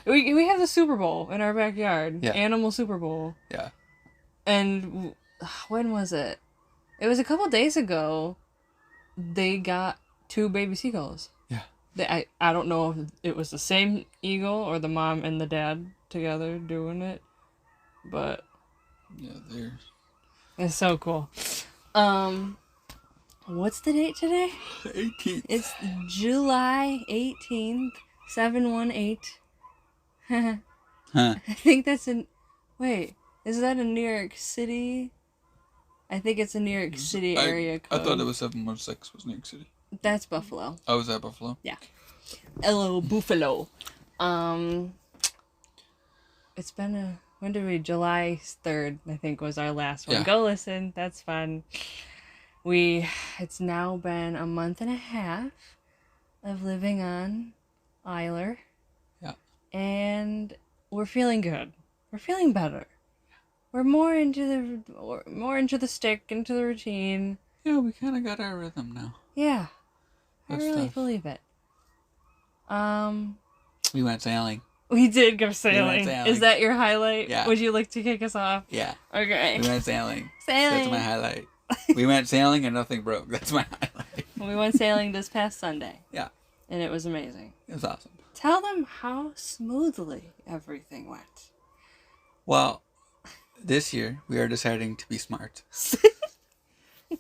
We have the Super Bowl in our backyard. Yeah. Animal Super Bowl. Yeah. And when was it? It was a couple days ago. They got 2 baby seagulls. Yeah. I don't know if it was the same eagle or the mom and the dad together doing it, but yeah, it's so cool. What's the date today? 18th. It's July 18th, 718. Huh. I think that's in... Wait, is that in New York City? I think it's a New York City area code. I thought it was 716 was New York City. That's Buffalo. Oh, is that Buffalo? Yeah. Hello, Buffalo. It's been when did we... July 3rd, I think, was our last one. Yeah. Go listen. That's fun. It's now been a month and a half of living on Eiler. Yeah. And we're feeling good. We're feeling better. We're more into the stick, into the routine. Yeah, we kind of got our rhythm now. Yeah. I really believe it. We went sailing. We did go sailing. Is that your highlight? Yeah. Would you like to kick us off? Yeah. Okay. We went sailing. Sailing. That's my highlight. We went sailing and nothing broke. That's my highlight. We went sailing this past Sunday. Yeah. And it was amazing. It was awesome. Tell them how smoothly everything went. Well, this year we are deciding to be smart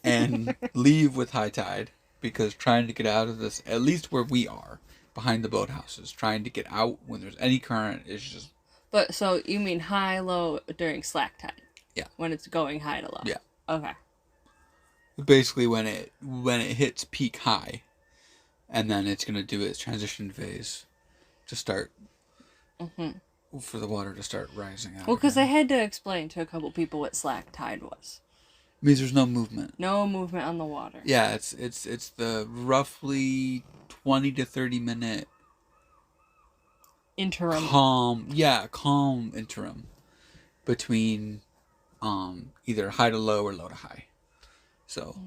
and leave with high tide, because trying to get out of this, at least where we are, behind the boathouses, trying to get out when there's any current is just... But, so you mean high, low during slack tide? Yeah. When it's going high to low? Yeah. Okay. Basically when it hits peak high, and then it's going to do its transition phase to start... for the water to start rising out. Well, because I had to explain to a couple people what slack tide was. It means there's no movement. No movement on the water. Yeah, it's the roughly 20 to 30 minute interim. Calm interim between either high to low or low to high. So,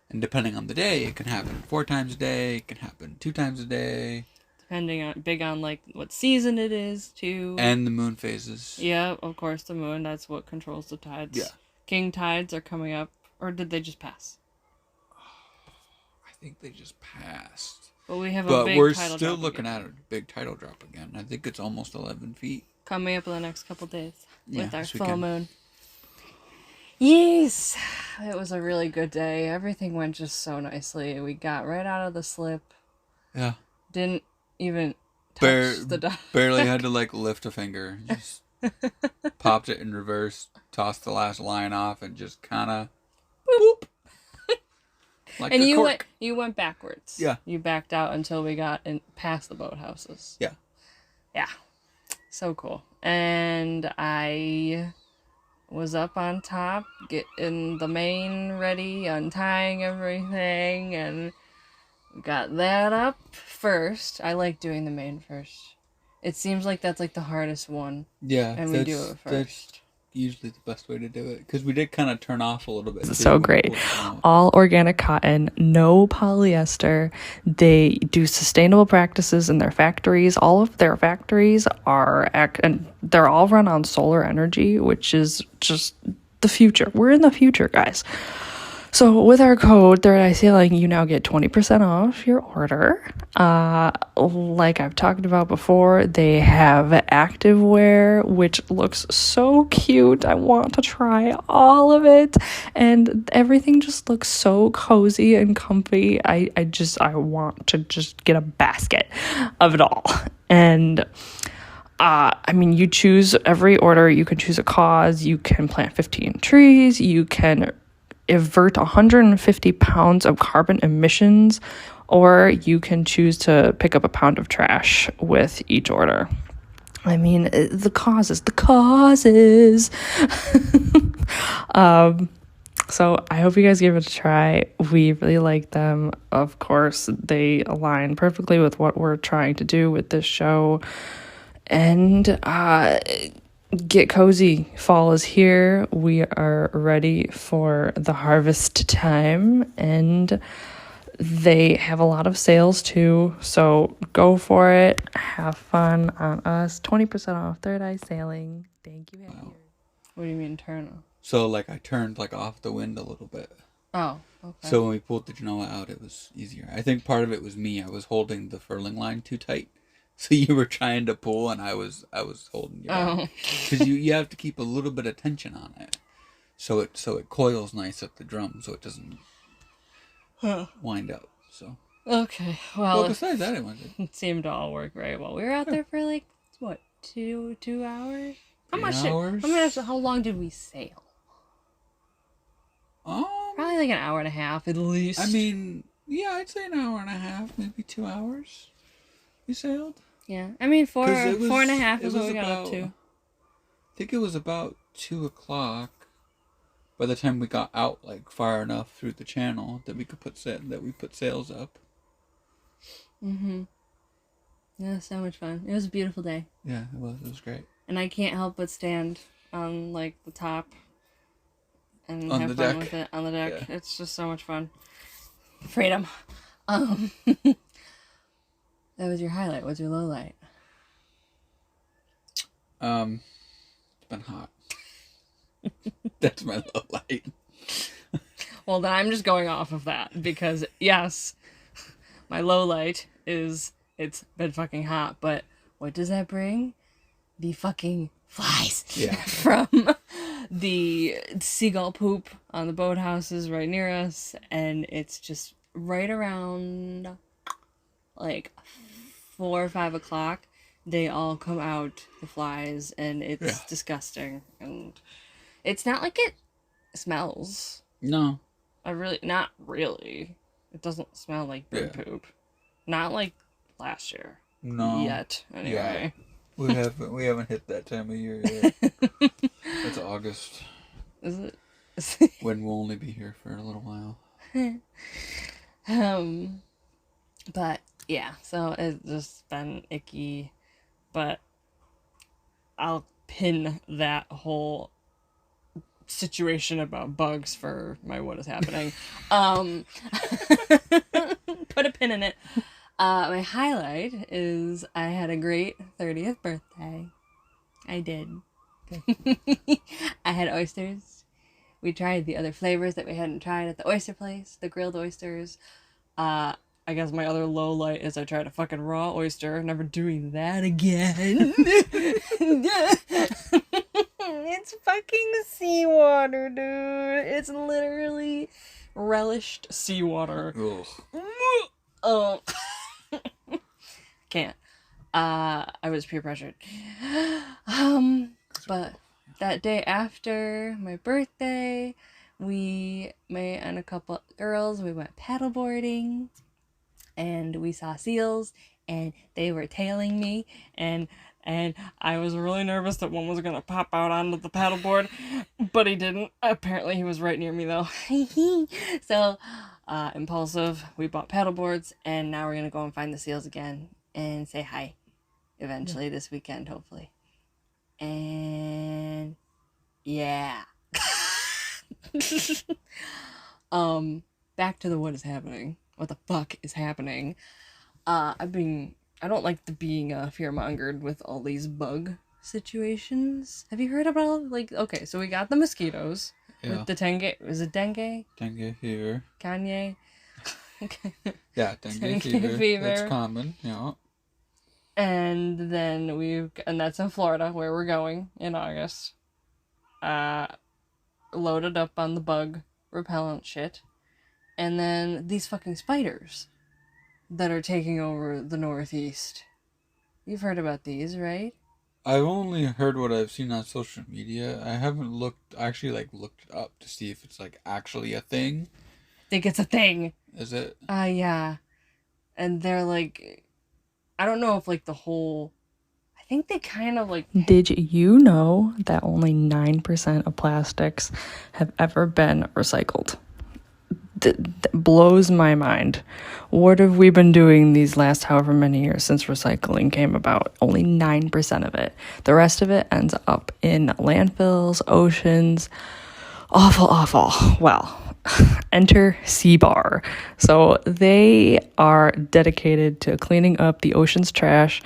and depending on the day, it can happen 4 times a day, it can happen 2 times a day. Depending on like what season it is too. And the moon phases. Yeah, of course the moon, that's what controls the tides. Yeah. King tides are coming up, or did they just pass? I think they just passed. But we have a big tidal drop. But we're tidal still drop looking again. at a big tidal drop again. I think it's almost 11 feet. Coming up in the next couple days with our full weekend. moon. Yes, it was a really good day. Everything went just so nicely. We got right out of the slip. Yeah. Didn't even touch the dock. Barely had to lift a finger. Just popped it in reverse, tossed the last line off, and just kind of boop. Like and a you cork. went backwards. Yeah. You backed out until we got past the boathouses. Yeah. Yeah. So cool. And I was up on top, getting the main ready, untying everything, and got that up first. I like doing the main first. It seems like that's like the hardest one. Yeah. And we do it first. That's usually the best way to do it, because we did kind of turn off a little bit. So great. All organic cotton, no polyester. They do sustainable practices in their factories. All of their factories and they're all run on solar energy, which is just the future. We're in the future, guys. So with our code, Third Eye Sailing, you now get 20% off your order. Like I've talked about before, they have activewear, which looks so cute. I want to try all of it. And everything just looks so cozy and comfy. I want to just get a basket of it all. And you choose every order. You can choose a cause. You can plant 15 trees. You can avert 150 pounds of carbon emissions, or you can choose to pick up a pound of trash with each order. The causes. So I hope you guys give it a try. We really like them. Of course, they align perfectly with what we're trying to do with this show. And get cozy. Fall is here. We are ready for the harvest time, and They have a lot of sales too, so go for it. Have fun on us. 20% off Third Eye Sailing. Thank you. Wow. What do you mean turn off? So like I turned like off the wind a little bit. Oh, okay. So when we pulled the Genoa out, it was easier. I think part of it was me. I was holding the furling line too tight. So you were trying to pull, and I was holding you back. Because you have to keep a little bit of tension on it, so it coils nice at the drum, so it doesn't wind up. So okay, well, besides that, it went good. It seemed to all work very well. We were out there for like what, two hours? How 3 much? hours? How long did we sail? Probably like an hour and a half at least. I mean, yeah, I'd say an hour and a half, maybe 2 hours. We sailed. Yeah, I mean 4 and a half is what we got up to. I think it was about 2:00 by the time we got out like far enough through the channel that we could put sails up. Yeah, so much fun. It was a beautiful day. Yeah, it was. It was great. And I can't help but stand on like the top and on have the fun deck. with it on the deck. Yeah. It's just so much fun. Freedom. That was your highlight. What's your low light? It's been hot. That's my low light. Well, then I'm just going off of that because yes, my low light is it's been fucking hot, but what does that bring? The fucking flies. Yeah. From the seagull poop on the boathouses right near us, and it's just right around like 4 or 5 o'clock. They all come out, the flies, and it's disgusting. And it's not like it smells. No. Not really. It doesn't smell like bird poop. Not like last year. No. Yet, anyway. Yeah. We haven't hit that time of year yet. That's August. Is it? When we'll only be here for a little while. But yeah, so it's just been icky, but I'll pin that whole situation about bugs for my what is happening. Put a pin in it. My highlight is I had a great 30th birthday. I did. I had oysters. We tried the other flavors that we hadn't tried at the oyster place, the grilled oysters. I guess my other low light is I tried a fucking raw oyster. Never doing that again. It's fucking seawater, dude. It's literally relished seawater. Oh. Can't. I was peer pressured. But that day after my birthday, me and a couple girls, we went paddleboarding. And we saw seals, and they were tailing me, and I was really nervous that one was gonna pop out onto the paddleboard, but he didn't. Apparently, he was right near me though. So, impulsive. We bought paddleboards, and now we're gonna go and find the seals again and say hi, eventually this weekend, hopefully. And yeah. Back to the what is happening. What the fuck is happening? I don't like being fear-mongered with all these bug situations. Have you heard about, okay, so we got the mosquitoes with the dengue. Is it dengue? Dengue fever. Kanye? Yeah, dengue fever. That's common, yeah. And then and that's in Florida, where we're going in August. Loaded up on the bug repellent shit. And then these fucking spiders that are taking over the Northeast. You've heard about these, right? I've only heard what I've seen on social media. I haven't looked it up to see if it's actually a thing. I think it's a thing. Is it? Yeah. And they're I don't know if the whole, I think they kind of Did you know that only 9% of plastics have ever been recycled? That blows my mind. What have we been doing these last however many years since recycling came about? Only 9% of it. The rest of it ends up in landfills, oceans. Awful, awful. Well, Enter Sea Bar. So they are dedicated to cleaning up the ocean's trash.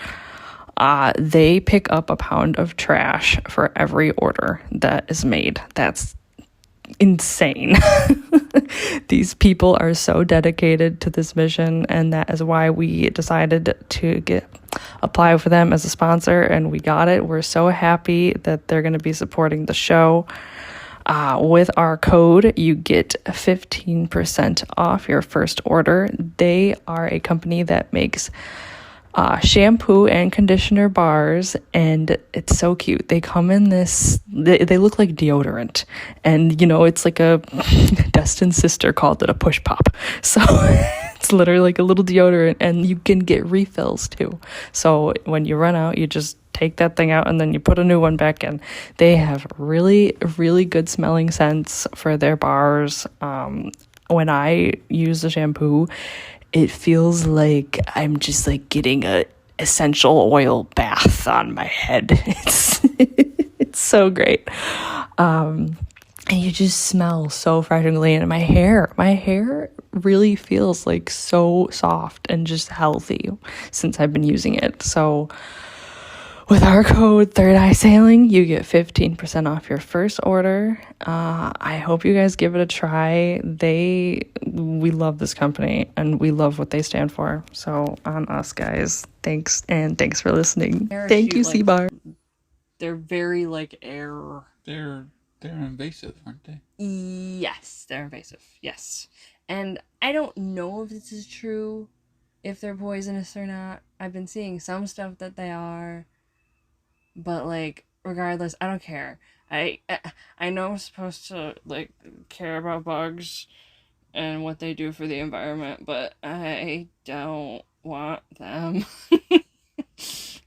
They pick up a pound of trash for every order that is made. That's insane. These people are so dedicated to this mission, and that is why we decided to apply for them as a sponsor, and we got it. We're so happy that they're going to be supporting the show. With our code, you get 15% off your first order. They are a company that makes shampoo and conditioner bars, and it's so cute. They come in they look like deodorant, and it's like a Destin's sister called it a push pop. So it's literally like a little deodorant, and you can get refills too. So when you run out, you just take that thing out and then you put a new one back in. They have really, really good smelling scents for their bars. When I use the shampoo, it feels like I'm just like getting a essential oil bath on my head. It's so great. And you just smell so refreshingly. And my hair really feels like so soft and just healthy since I've been using it. So with our code Third Eye Sailing, you get 15% off your first order. I hope you guys give it a try. We love this company and we love what they stand for. So on us, guys, thanks for listening. Thank you, Seabar. They're very like air. They're invasive, aren't they? Yes, they're invasive. Yes, and I don't know if this is true, if they're poisonous or not. I've been seeing some stuff that they are. But like, regardless, I don't care. I know I'm supposed to like care about bugs and what they do for the environment, but I don't want them.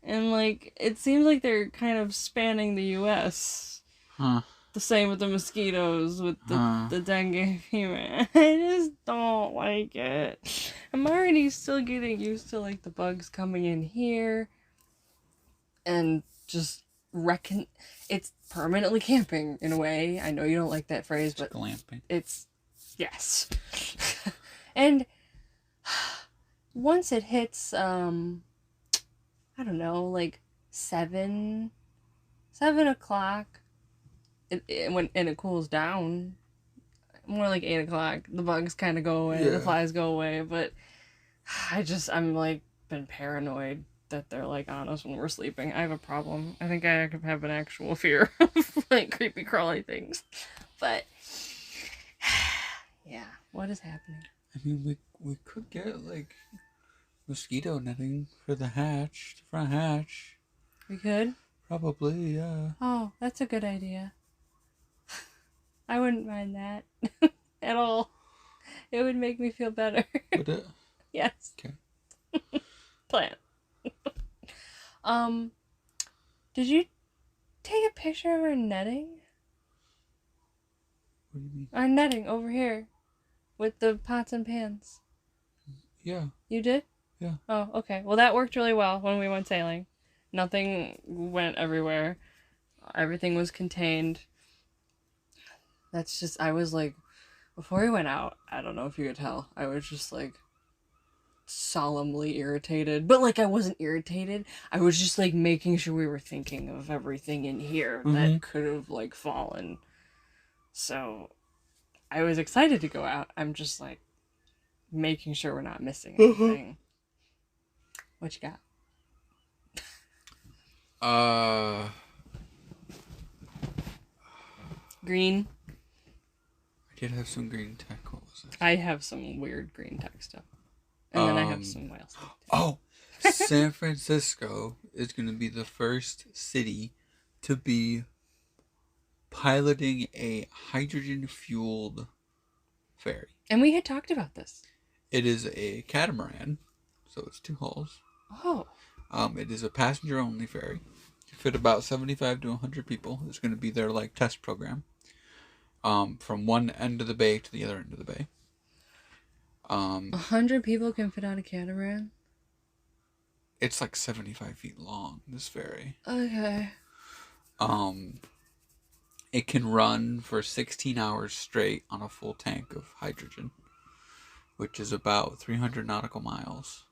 And like, it seems like they're kind of spanning the U.S. Huh. The same with the mosquitoes, with the dengue fever. I just don't like it. I'm already still getting used to like the bugs coming in here. And just it's permanently camping in a way. I know you don't like that phrase, but glamping. It's yes. And once it hits I don't know, like 7 o'clock, when it cools down, more like 8 o'clock, the bugs kind of go away, the flies go away. But I'm like been paranoid that they're like on us when we're sleeping. I have a problem. I think I have an actual fear of like creepy crawly things. But yeah, what is happening? I mean, we could get like mosquito netting for the front hatch. We could? Probably, yeah. Oh, that's a good idea. I wouldn't mind that at all. It would make me feel better. Would it? Yes. Okay. Plan. Did you take a picture of our netting? What do you mean? Our netting over here with the pots and pans. Yeah. You did? Yeah. Oh, okay. Well, that worked really well when we went sailing. Nothing went everywhere. Everything was contained. I was like, before we went out, I don't know if you could tell, I was just like solemnly irritated. But like, I wasn't irritated. I was just like making sure we were thinking of everything in here that could have like fallen. So I was excited to go out. I'm just like making sure we're not missing anything. What you got? Green. I did have some green tech. What was it? I have some weird green tech stuff. And then I have some whale stuff too. Oh, San Francisco is going to be the first city to be piloting a hydrogen-fueled ferry. And we had talked about this. It is a catamaran, so it's 2 hulls. Oh. It is a passenger-only ferry. You fit about 75 to 100 people. It's going to be their like test program. From one end of the bay to the other end of the bay. 100 people can fit on a catamaran? It's like 75 feet long, this ferry. Okay. it can run for 16 hours straight on a full tank of hydrogen, which is about 300 nautical miles.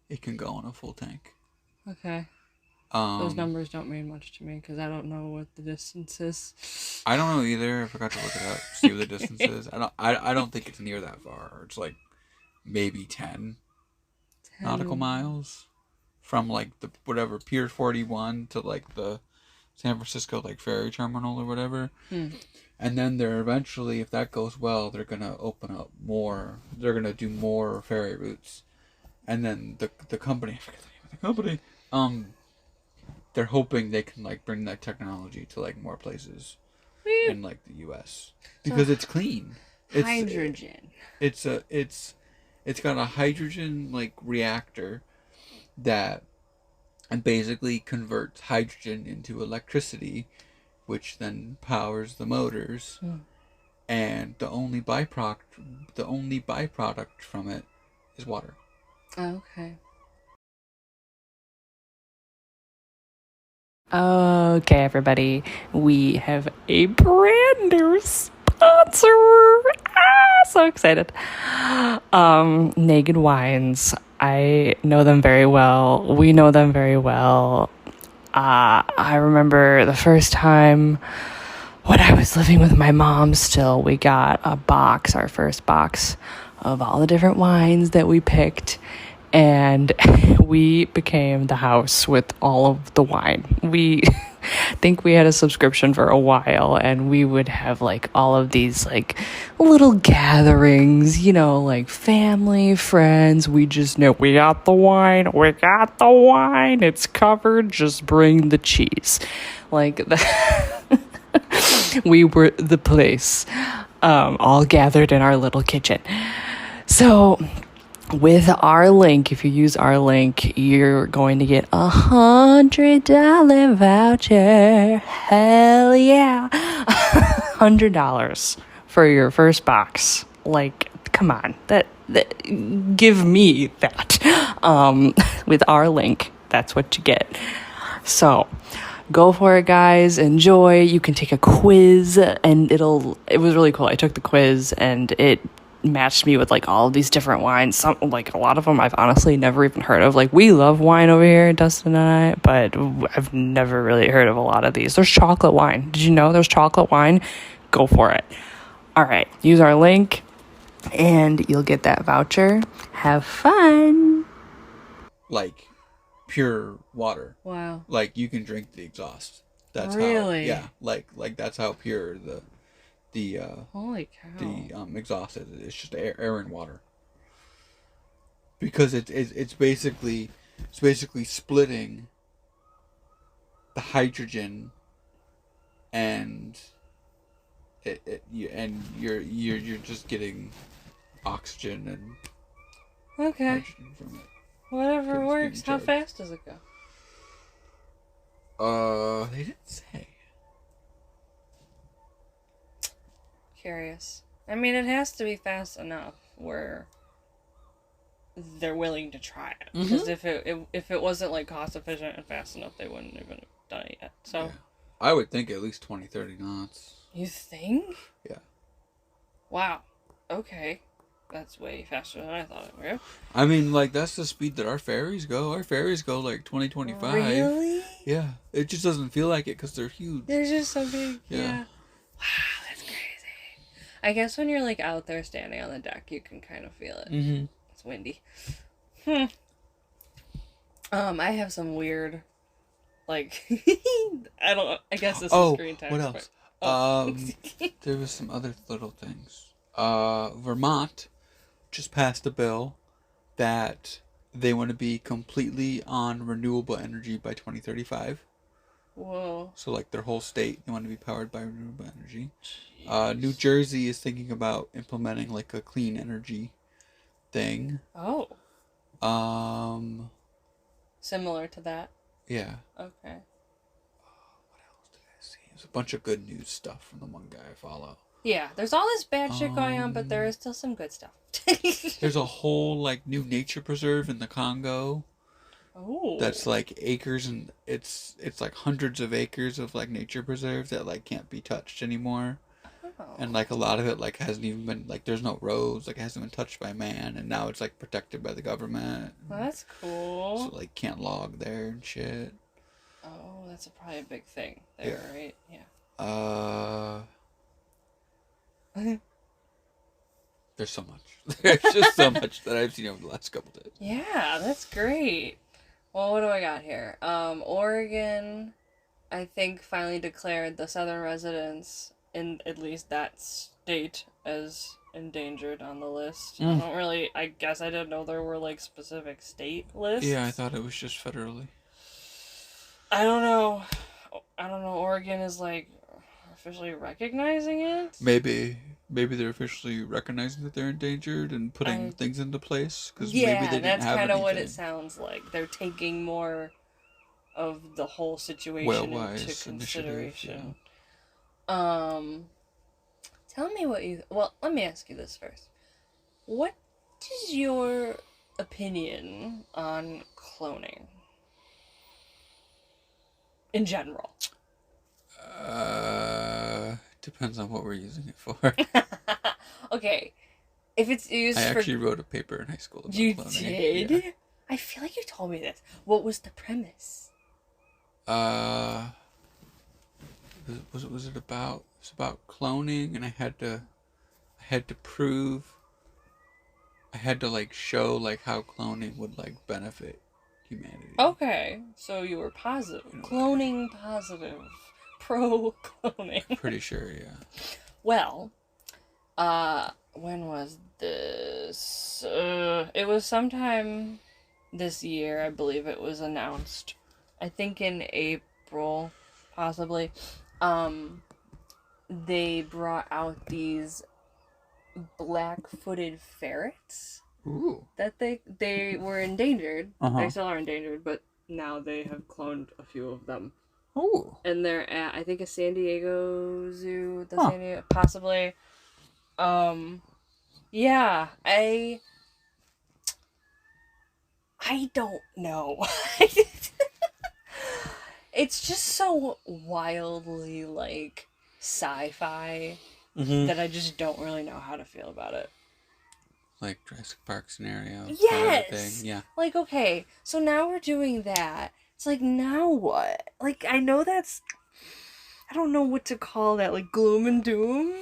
It can go on a full tank. Okay. Those numbers don't mean much to me because I don't know what the distance is. I don't know either. I forgot to look it up, see what the distance is. I don't think it's near that far. It's like maybe 10 nautical miles from like the whatever Pier 41 to like the San Francisco like ferry terminal or whatever. And then they're eventually, if that goes well, they're gonna open up more. They're gonna do more ferry routes, and then the company, I forget the name of the company. They're hoping they can like bring that technology to like more places in like the U.S. because it's clean. It's hydrogen. It's got a hydrogen like reactor that basically converts hydrogen into electricity, which then powers the motors. And the only byproduct from it is water. Okay. Okay, everybody, we have a brand new sponsor. So excited. Naked Wines. I know them very well. We know them very well. I remember the first time when I was living with my mom still, we got our first box of all the different wines that we picked. And we became the house with all of the wine. We think we had a subscription for a while, and we would have like all of these like little gatherings, you know, like family, friends. We just know we got the wine, it's covered, just bring the cheese. Like we were the place, all gathered in our little kitchen. So with our link, if you use our link, you're going to get $100 voucher. Hell yeah. $100 for your first box. Like, come on, that give me that. With our link, that's what you get. So go for it, guys. Enjoy. You can take a quiz, and it was really cool. I took the quiz, and it matched me with like all of these different wines. Some, like a lot of them I've honestly never even heard of. Like, we love wine over here, Dustin and I, but I've never really heard of a lot of these. There's chocolate wine. Did you know there's chocolate wine? Go for it. All right, use our link and you'll get that voucher. Have fun. Like pure water. Wow. Like you can drink the exhaust. That's really? How, yeah. Like that's how pure the holy cow. The exhaust is. It's just air and water. Because it's basically splitting the hydrogen and you're just getting oxygen and hydrogen from it. Whatever works. How fast does it go? They didn't say. Curious. I mean, it has to be fast enough where they're willing to try it. Because if it wasn't like cost efficient and fast enough, they wouldn't even have done it yet. So yeah. I would think at least 20-30 knots. You think? Yeah. Wow. Okay. That's way faster than I thought it would. I mean, like, that's the speed that our ferries go. Our ferries go like 20-25. Really? Yeah. It just doesn't feel like it because they're huge. They're just so big. Yeah. Wow, that's crazy. I guess when you're like out there standing on the deck, you can kind of feel it. Mm-hmm. It's windy. I have some weird, like, I guess this is screen time. What else? There was some other little things. Vermont just passed a bill that they want to be completely on renewable energy by 2035. Whoa. So, like, their whole state, they want to be powered by renewable energy. New Jersey is thinking about implementing, like, a clean energy thing. Oh. Similar to that? Yeah. Okay. What else did I see? There's a bunch of good news stuff from the one guy I follow. Yeah, there's all this bad shit going on, but there is still some good stuff. There's a whole, like, new nature preserve in the Congo Oh. That's like acres, and it's like hundreds of acres of like nature preserve that like can't be touched anymore. And Oh. like a lot of it like hasn't even been like there's no roads, like it hasn't been touched by man, and now it's like protected by the government. Well, that's So cool. like can't log there and shit. Oh, that's probably a big thing Yeah. there, right? Yeah. Uh there's so much. There's just so much that I've seen over the last couple days. Yeah, that's great. Well, what do I got here? Oregon, I think, finally declared the southern residents in at least that state as endangered on the list. Mm. I guess I didn't know there were like specific state lists. Yeah, I thought it was just federally. I don't know. I don't know. Oregon is like officially recognizing it. Maybe they're officially recognizing that they're endangered and putting things into place because maybe Yeah, they didn't that's have kind of what it anything sounds like. They're taking more of the whole situation into whale-wise initiative. Yeah. consideration. Tell me what you. Well, let me ask you this first. What is your opinion on cloning in general? Depends on what we're using it for. Okay, if it's used I for. actually wrote a paper in high school about You cloning. did? Yeah. I feel like you told me this. What was the premise? Uh, was it about? It's about cloning, and I had to prove. I had to like show like how cloning would like benefit humanity. Okay, so you were positive. Cloning positive. Pro cloning. Pretty sure, yeah. Well, when was this? It was sometime this year, I believe it was announced. I think in April, possibly. They brought out these black-footed ferrets. Ooh. That they were endangered. Uh-huh. They still are endangered, but now they have cloned a few of them. Ooh. And they're at, I think, a San Diego zoo. Huh. San Diego, possibly. Yeah, I don't know. It's just so wildly like sci-fi that I just don't really know how to feel about it. Like Jurassic Park scenario. Yes. Kind of thing. Yeah. Like, okay, so now we're doing that. It's like, now what? Like, I know that's, I don't know what to call that. Like gloom and doom.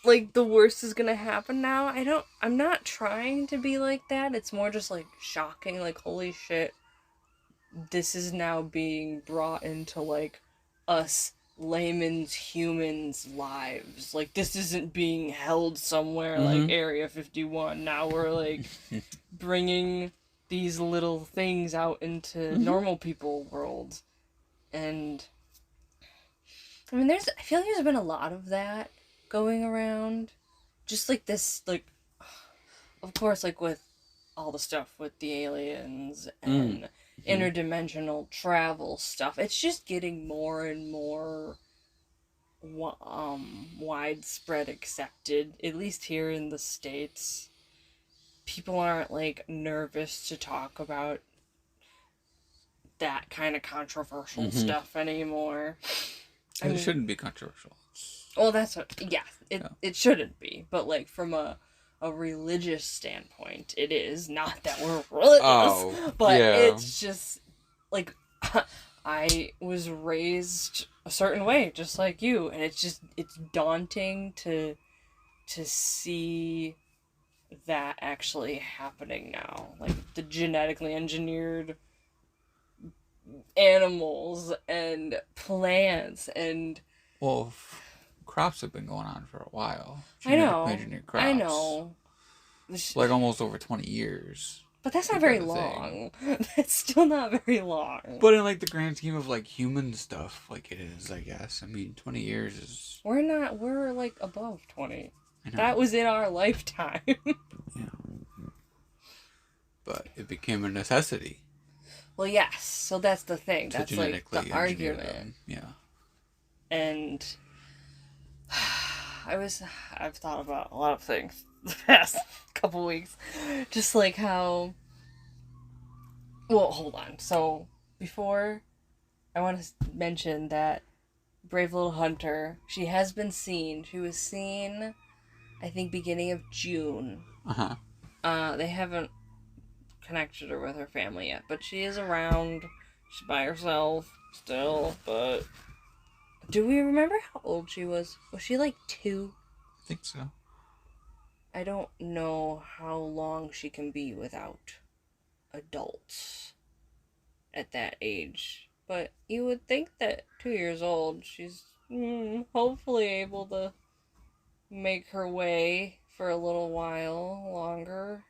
Like the worst is gonna happen now. I'm not trying to be like that. It's more just like shocking. Like, holy shit, this is now being brought into like us layman's humans lives. Like, this isn't being held somewhere like Area 51. Now we're like bringing these little things out into normal people world. And I mean, I feel like there's been a lot of that going around. Just like this, like, of course, like with all the stuff with the aliens and interdimensional travel stuff, it's just getting more and more widespread accepted, at least here in the States. People aren't like nervous to talk about that kind of controversial stuff anymore. I mean, it shouldn't be controversial. Well, that's what, yeah, it shouldn't be, but like from a religious standpoint, it is. Not that we're religious, but it's just like I was raised a certain way, just like you, and it's daunting to see that actually happening now, like the genetically engineered animals and plants and crops have been going on for a while. I know. Engineered crops. I know. Like almost over 20 years. But that's not very long. That's still not very long. But in like the grand scheme of like human stuff, like it is, I guess. I mean, 20 years is... We're like above 20. That was in our lifetime. Yeah. But it became a necessity. Well, yes. So that's the thing. That's like the argument. Them. Yeah. And I've thought about a lot of things the past couple weeks. Just like how Well, hold on. So, before, I want to mention that Brave Little Hunter, she has been seen. She was seen, I think, beginning of June. Uh-huh. They haven't connected her with her family yet, but she is around. She's by herself still, but do we remember how old she was? Was she like 2? I think so. I don't know how long she can be without adults at that age. But you would think that 2 years old, she's hopefully able to make her way for a little while longer.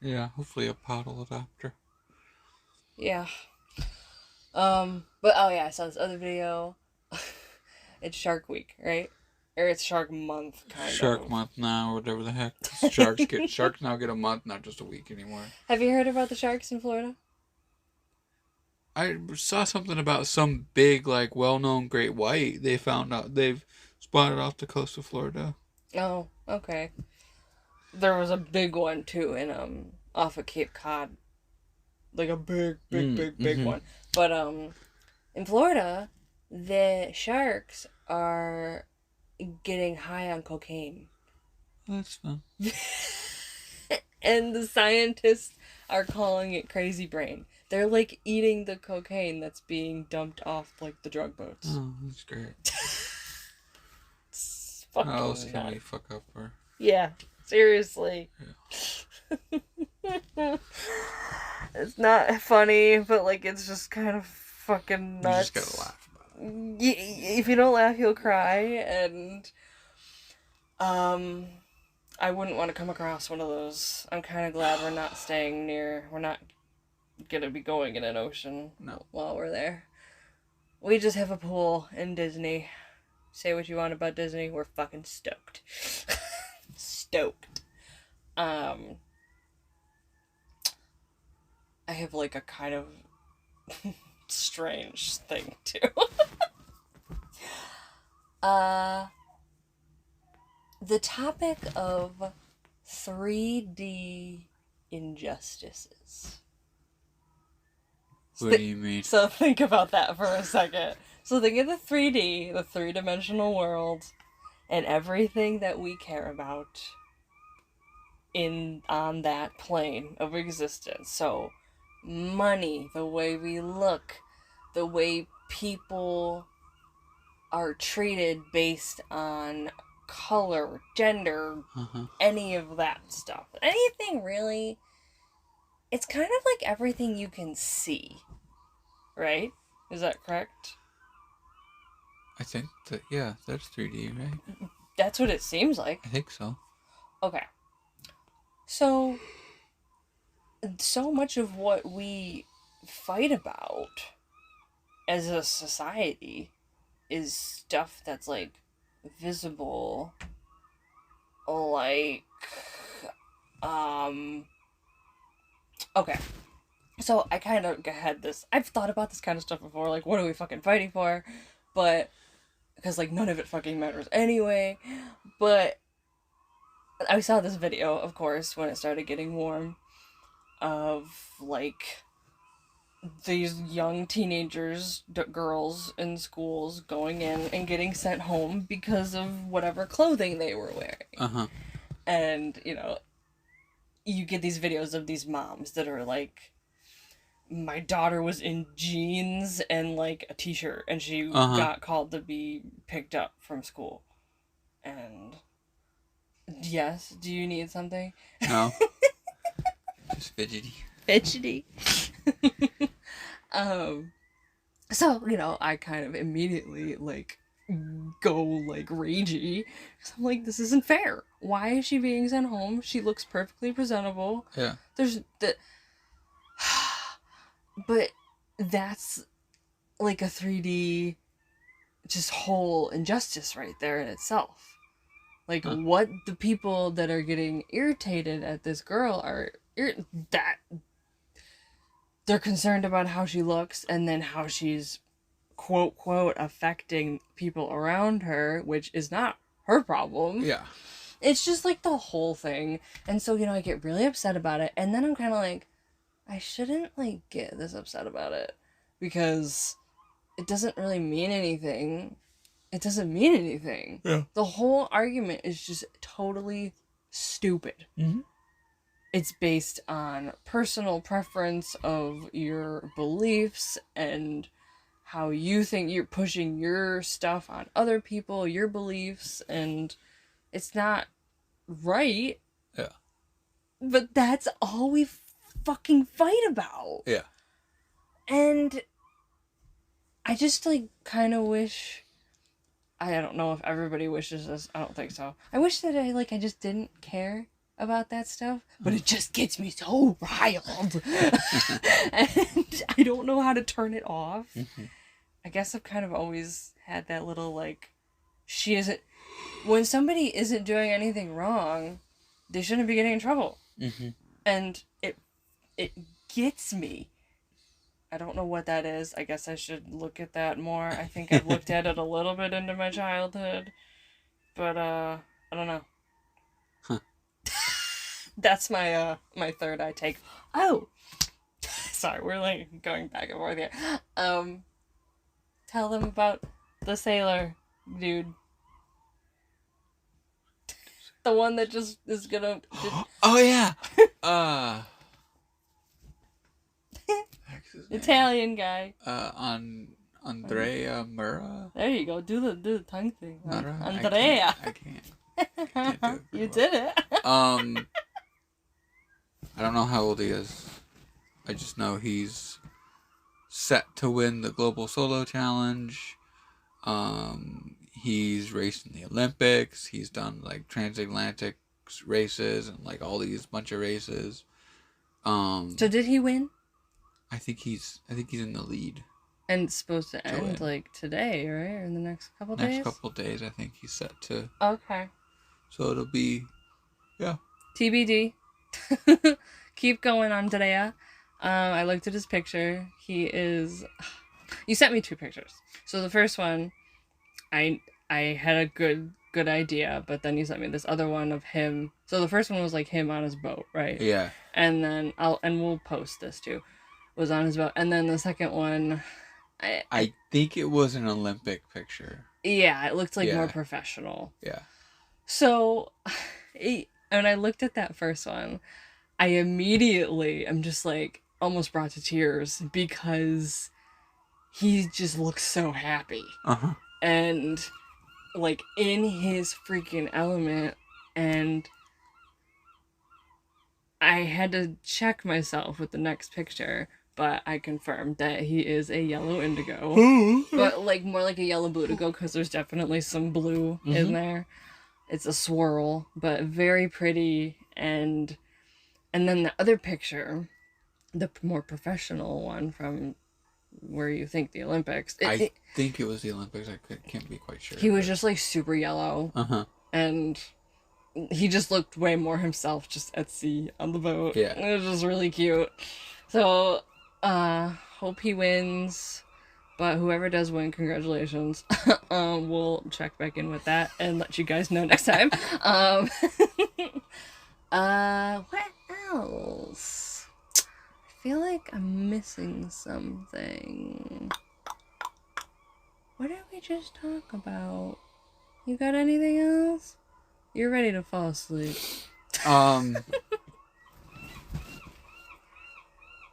Yeah, hopefully a paddle adapter. Yeah. But oh yeah, I saw this other video. It's Shark Week, right? Or it's Shark Month, kind Shark of. month now, whatever the heck. Sharks now get a month, not just a week anymore. Have you heard about the sharks in Florida? I saw something about some big, like, well-known great white. They found out they've spotted off the coast of Florida. Oh, okay. There was a big one too in off of Cape Cod, like a big Mm-hmm. one. But in Florida, the sharks are getting high on cocaine. That's fun. And the scientists are calling it crazy brain. They're like eating the cocaine that's being dumped off like the drug boats. Oh, that's great. It's How else fucking can we nuts. fuck up her? Yeah, seriously. It's not funny, but like it's just kind of fucking You nuts. just gotta laugh about it. If you don't laugh, you'll cry, and I wouldn't want to come across one of those. I'm kind of glad we're not staying near. We're not gonna be going in an ocean No. while we're there. We just have a pool in Disney. Say what you want about Disney, we're fucking stoked. Stoked. I have like a kind of strange thing too. uh the topic of 3D injustices. What do you mean? So think about that for a second. So think of the 3D, the three-dimensional world, and everything that we care about in on that plane of existence. So money, the way we look, the way people are treated based on color, gender, Uh-huh. any of that stuff. Anything really. It's kind of like everything you can see, right? Is that correct? I think that, yeah, that's 3D, right? That's what it seems like. I think so. Okay. So much of what we fight about as a society is stuff that's like visible, like okay. So I kind of had this. I've thought about this kind of stuff before. Like, what are we fucking fighting for? But because like none of it fucking matters anyway. But I saw this video, of course, when it started getting warm, of like these young teenagers, girls in schools going in and getting sent home because of whatever clothing they were wearing. Uh-huh. And, you get these videos of these moms that are like, my daughter was in jeans and like a t-shirt and she got called to be picked up from school. And yes, do you need something? No. Just fidgety. Fidgety. So, I kind of immediately like go like ragey. Cause I'm like, this isn't fair. Why is she being sent home? She looks perfectly presentable. Yeah. There's the but that's like a 3D just whole injustice right there in itself. Like what the people that are getting irritated at this girl are that they're concerned about how she looks and then how she's quote affecting people around her, which is not her problem. Yeah. It's just like the whole thing. And so, I get really upset about it and then I'm kind of like, I shouldn't, like, get this upset about it. Because it doesn't really mean anything. It doesn't mean anything. Yeah. The whole argument is just totally stupid. Mm-hmm. It's based on personal preference of your beliefs and how you think you're pushing your stuff on other people, your beliefs, and it's not right. Yeah. But that's all we fucking fight about. Yeah. And I just, like, kind of wish... I don't know if everybody wishes this. I don't think so. I wish that I just didn't care about that stuff, but it just gets me so riled. And I don't know how to turn it off. Mm-hmm. I guess I've kind of always had that little, like, she isn't... When somebody isn't doing anything wrong, they shouldn't be getting in trouble. Mm-hmm. And it gets me. I don't know what that is. I guess I should look at that more. I think I've looked at it a little bit into my childhood. But, I don't know. Huh. That's my my third eye take. Oh! Sorry, we're, like, going back and forth here. Tell them about the sailor dude. The one that just is gonna... Oh, yeah! Italian guy. Andrea Mura. There you go. Do the tongue thing. Mura? Andrea. I can't do it. You did it. I don't know how old he is. I just know he's set to win the Global Solo Challenge. He's raced in the Olympics. He's done, like, transatlantic races and, like, all these bunch of races. So did he win? I think he's in the lead. And it's supposed to end, like, today, right? Or in the next couple days? Next couple days, I think he's set to. Okay. So it'll be, yeah. TBD. Keep going, Andrea. I looked at his picture. He is... You sent me 2 pictures. So the first one, I had a good idea, but then you sent me this other one of him. So the first one was, like, him on his boat, right? Yeah. And then we'll post this too. Was on his boat. And then the second one, I think it was an Olympic picture. Yeah, it looked like more professional. Yeah. So, when I looked at that first one, I immediately am just, like, almost brought to tears because he just looks so happy. Uh-huh. And, like, in his freaking element. And I had to check myself with the next picture, but I confirmed that he is a yellow indigo. But, like, more like a yellow bludigo, because there's definitely some blue in there. It's a swirl, but very pretty. And then the other picture, the more professional one from where you think the Olympics. I think it was the Olympics. I can't be quite sure. He was just, like, super yellow. Uh-huh. And he just looked way more himself just at sea on the boat. Yeah. It was just really cute. So, hope he wins. But whoever does win, congratulations. We'll check back in with that and let you guys know next time. What else? I feel like I'm missing something. What did we just talk about? You got anything else? You're ready to fall asleep.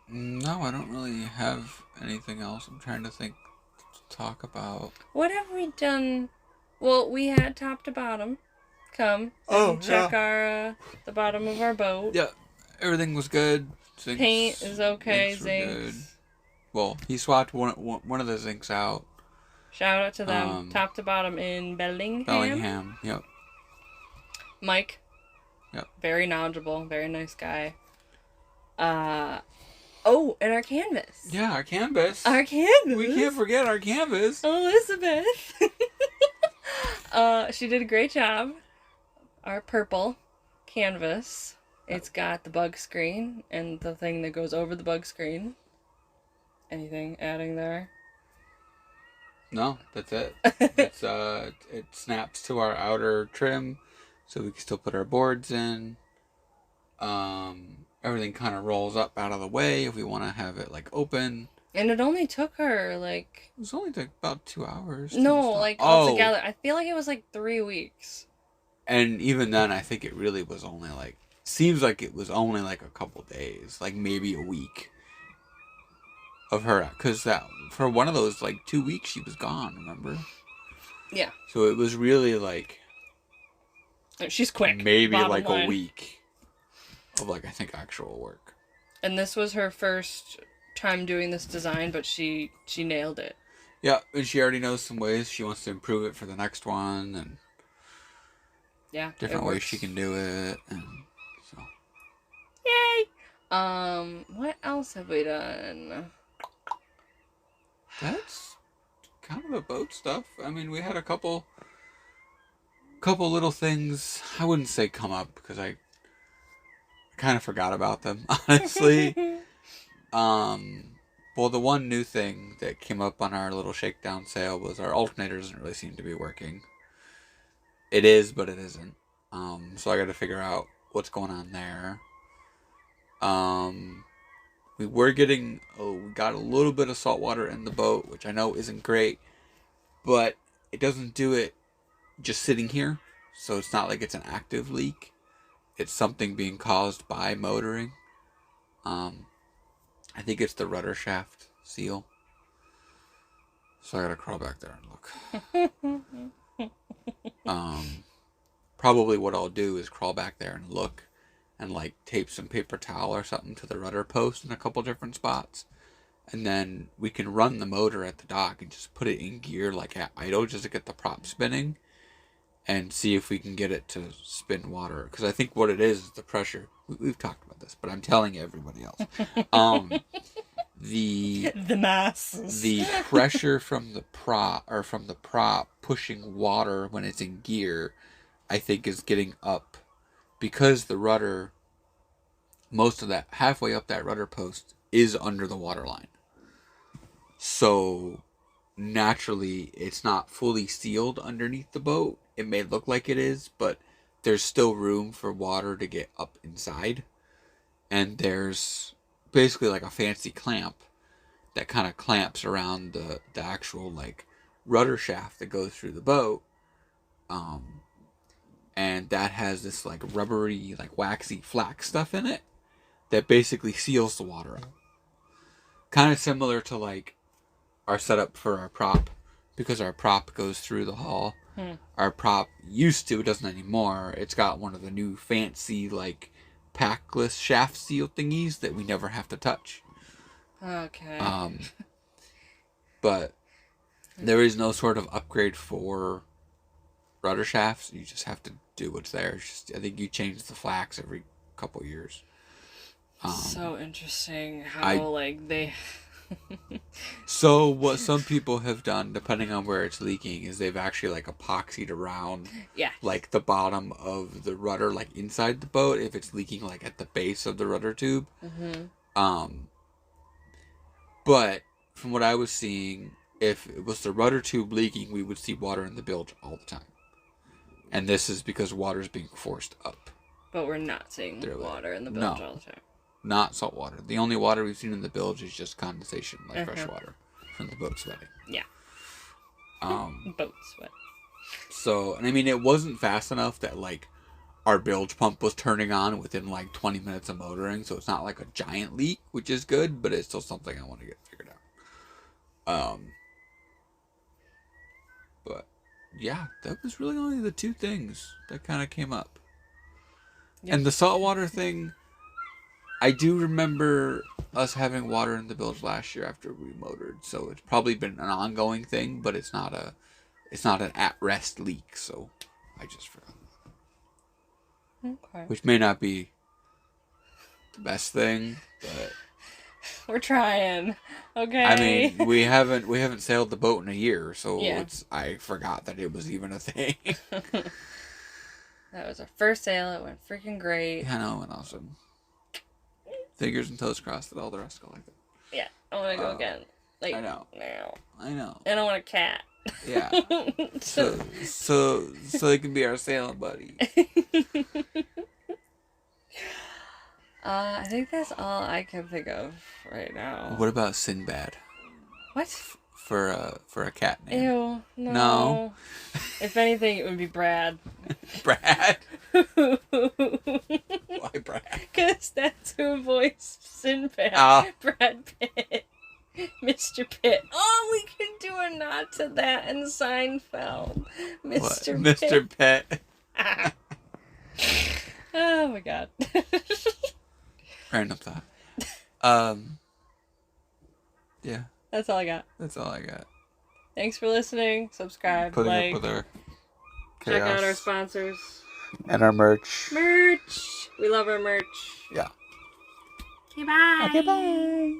No, I don't really have anything else. I'm trying to think to talk about. What have we done? Well, we had top to bottom come and check our the bottom of our boat. Yeah, everything was good. Paint is okay. Zinc. Good. Well, he swapped one of the zincs out. Shout out to them. Top to bottom in Bellingham. Yep. Mike. Yep. Very knowledgeable. Very nice guy. Oh, and our canvas. Yeah, our canvas. Our canvas. We can't forget our canvas. Elizabeth. She did a great job. Our purple canvas. It's got the bug screen and the thing that goes over the bug screen. Anything adding there? No, that's it. It snaps to our outer trim, so we can still put our boards in. everything kind of rolls up out of the way if we want to have it like open. And it only took her like... It was only like about 2 hours. No, like altogether. I feel like it was like 3 weeks. And even then, I think it really was only like... Seems like it was only like a couple days. Like maybe a week. Of her. Because that for one of those like 2 weeks she was gone, remember? Yeah. So it was really like... She's quick. Maybe like line. A week. Of like, I think, actual work. And this was her first time doing this design, but she nailed it. Yeah, and she already knows some ways she wants to improve it for the next one, and yeah, different ways she can do it, and so. Yay! What else have we done? That's kind of the boat stuff. I mean, we had a couple little things. I wouldn't say come up because I kind of forgot about them, honestly. Well, the one new thing that came up on our little shakedown sale was our alternator doesn't really seem to be working. It is, but it isn't. So I got to figure out what's going on there. We got a little bit of salt water in the boat, which I know isn't great, but it doesn't do it just sitting here. So it's not like it's an active leak. It's something being caused by motoring. I think it's the rudder shaft seal. So I gotta crawl back there and look. Probably what I'll do is crawl back there and look and like tape some paper towel or something to the rudder post in a couple different spots. And then we can run the motor at the dock and just put it in gear like at idle just to get the prop spinning and see if we can get it to spin water. Because I think what it is the pressure. We've talked about this, but I'm telling everybody else. The masses. The pressure from the prop pushing water when it's in gear, I think is getting up because the rudder, most of that halfway up that rudder post is under the water line. So naturally, it's not fully sealed underneath the boat. It may look like it is, but there's still room for water to get up inside. And there's basically like a fancy clamp that kind of clamps around the actual like rudder shaft that goes through the boat. And that has this like rubbery, like waxy flax stuff in it that basically seals the water up. Kind of similar to like our setup for our prop, because our prop goes through the hull. Our prop used to, it doesn't anymore. It's got one of the new fancy like packless shaft seal thingies that we never have to touch. Okay. But there is no sort of upgrade for rudder shafts. You just have to do what's there. I think you change the flax every couple years. So interesting how like they... So what some people have done, depending on where it's leaking, is they've actually like epoxied around like the bottom of the rudder, like inside the boat, if it's leaking like at the base of the rudder tube. But from what I was seeing, if it was the rudder tube leaking, we would see water in the bilge all the time. And this is because water is being forced up. But we're not seeing water in the bilge all the time. Not salt water. The only water we've seen in the bilge is just condensation, like fresh water from the boat sweating. Yeah. Boat sweat. So, and I mean, it wasn't fast enough that like our bilge pump was turning on within like 20 minutes of motoring, so it's not like a giant leak, which is good, but it's still something I want to get figured out. But yeah, that was really only the two things that kind of came up. Yep. And the saltwater thing, I do remember us having water in the bilge last year after we motored, so it's probably been an ongoing thing, but it's not an at-rest leak, so I just forgot. Okay. Which may not be the best thing, but we're trying. Okay. I mean, we haven't sailed the boat in a year, so I forgot that it was even a thing. That was our first sail. It went freaking great. Yeah, I know, it went awesome. Fingers and toes crossed that all the rest go like that. Yeah, I want to go again. Like, I know. Now. I know. And I want a cat. Yeah. so they can be our sailing buddy. I think that's all I can think of right now. What about Sinbad What? for a cat name? Ew, no. No. If anything, it would be Brad. Brad? Because Why Brad? that's who voiced Sinbad. Oh. Brad Pitt. Mr. Pitt. Oh, we could do a nod to that in Seinfeld. Mr. What? Pitt. Mr. Pet. Oh my god. Random thought. Yeah. That's all I got. That's all I got. Thanks for listening. Subscribe, Putting like, up with our check chaos. out our sponsors. And our merch. Merch. We love our merch. Yeah. Okay, bye. Okay, bye.